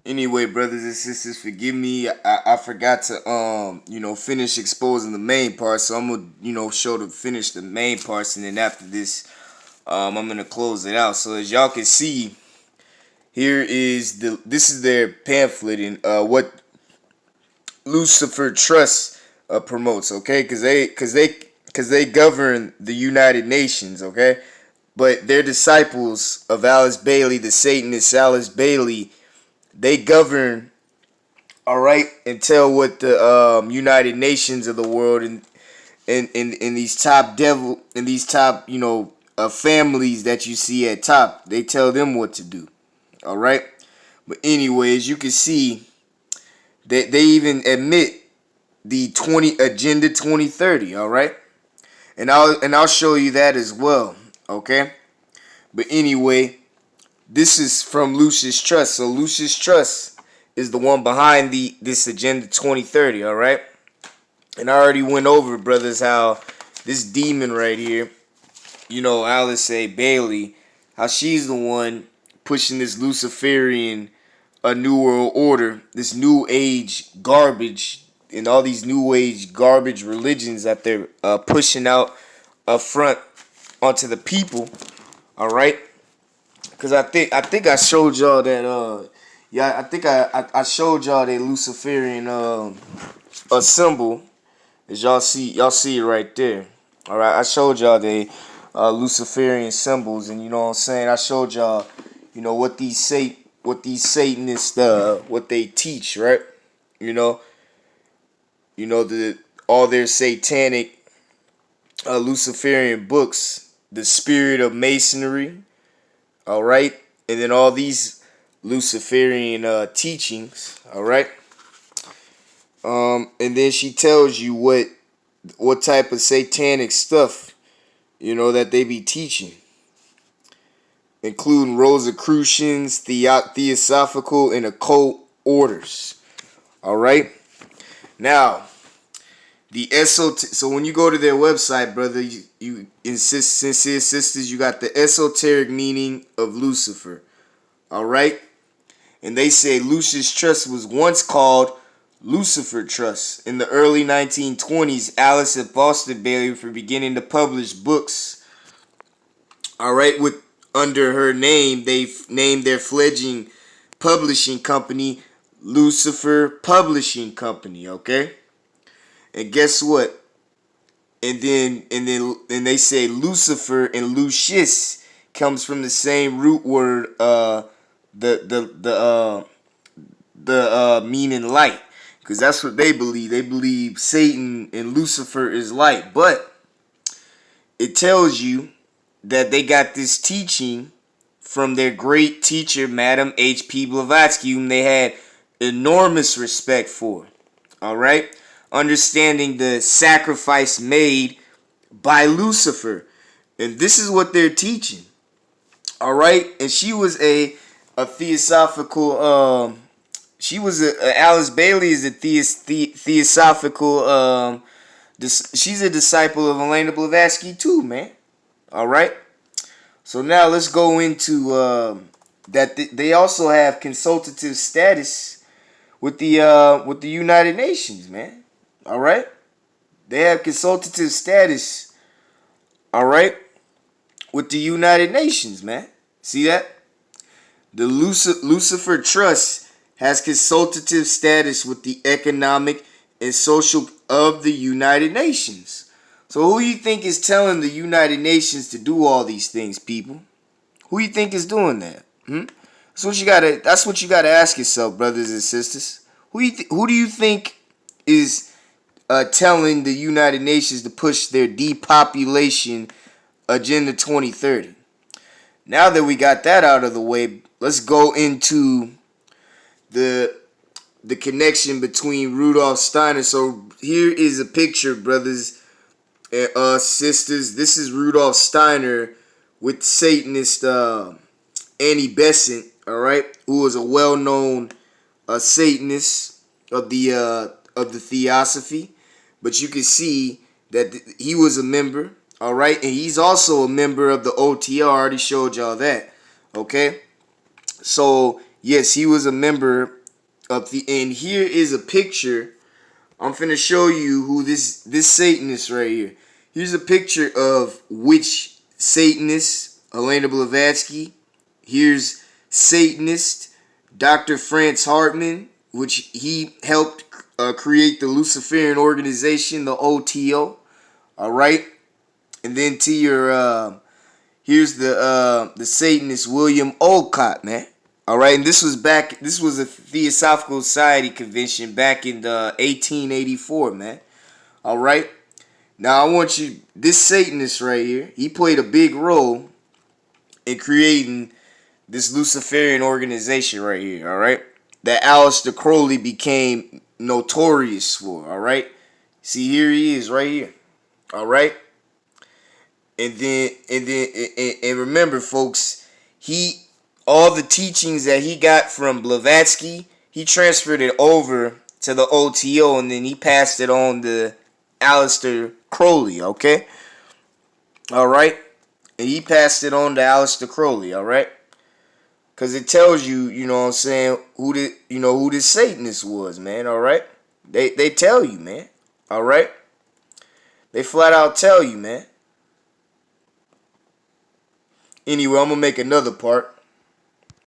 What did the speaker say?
Anyway, brothers and sisters, forgive me. I forgot to finish exposing the main part, so I'm gonna finish the main parts, and then after this, I'm gonna close it out. So as y'all can see, this is their pamphlet and what Lucifer Trust promotes. Okay, because they govern the United Nations. Okay, but they're disciples of Alice Bailey, the Satanist Alice Bailey. They govern, all right, and tell what the United Nations of the world and in these top families that you see at top, they tell them what to do, all right. But anyways, you can see that they even admit the Agenda 2030, all right, and I'll show you that as well, okay. But anyway, this is from Lucius Trust. So Lucius Trust is the one behind this Agenda 2030, all right? And I already went over, brothers, how this demon right here, Alice A. Bailey, how she's the one pushing this Luciferian New World Order, this New Age garbage, and all these New Age garbage religions that they're pushing out up front onto the people, all right? Because I think I showed y'all that I think I showed y'all that Luciferian a symbol, as y'all see it right there. All right, I showed y'all the Luciferian symbols, and you know what I'm saying. I showed y'all, what these Satanists what they teach, right? All their satanic Luciferian books, the Spirit of Masonry. All right, and then all these Luciferian teachings. All right, and then she tells you what type of satanic stuff that they be teaching, including Rosicrucians, theosophical, and occult orders. All right, now so when you go to their website, brother, you insist, sincere sisters, you got the esoteric meaning of Lucifer. All right, and they say Lucius Trust was once called Lucifer Trust. In the early 1920s, Alice and Foster Bailey were beginning to publish books. All right, under her name, they've named their fledgling publishing company Lucifer Publishing Company. Okay. And guess what? And then they say Lucifer and Lucius comes from the same root word, the meaning light, because that's what they believe. They believe Satan and Lucifer is light, but it tells you that they got this teaching from their great teacher, Madam H.P. Blavatsky, whom they had enormous respect for. All right. Understanding the sacrifice made by Lucifer. And this is what they're teaching. All right? And she was a theosophical, Alice Bailey is a theosophical, she's a disciple of Elena Blavatsky too, man. All right? So now let's go into that they also have consultative status with the United Nations, man. All right, they have consultative status. All right, with the United Nations, man. See that? The Lucifer Trust has consultative status with the economic and social of the United Nations. So who you think is telling the United Nations to do all these things, people? Who you think is doing that? That's what you gotta ask yourself, brothers and sisters. Who do you think is telling the United Nations to push their depopulation Agenda 2030? Now that we got that out of the way, let's go into the connection between Rudolf Steiner. So here is a picture, brothers and sisters. This is Rudolf Steiner with Satanist Annie Besant, all right, who was a well-known Satanist of the Theosophy. But you can see that he was a member, all right? And he's also a member of the OTR. I already showed y'all that, okay? So Yes, he was a member of the. And here is a picture. I'm finna show you who this Satanist right here. Here's a picture of which Satanist, Helena Blavatsky. Here's Satanist, Dr. Franz Hartman, which he helped create the Luciferian organization, the OTO. All right, and then to your here's the Satanist William Olcott, man. All right, and this was a Theosophical Society convention back in 1884, man. All right. Now I want you, this Satanist right here, he played a big role in creating this Luciferian organization right here, all right? That Aleister Crowley became notorious for, all right? See, here he is right here, all right? And remember, folks, all the teachings that he got from Blavatsky, he transferred it over to the OTO, and then he passed it on to Aleister Crowley, okay? All right? And he passed it on to Aleister Crowley, all right? Because it tells you, you know what I'm saying, who this Satanist was, man, all right? They tell you, man, all right? They flat out tell you, man. Anyway, I'm going to make another part.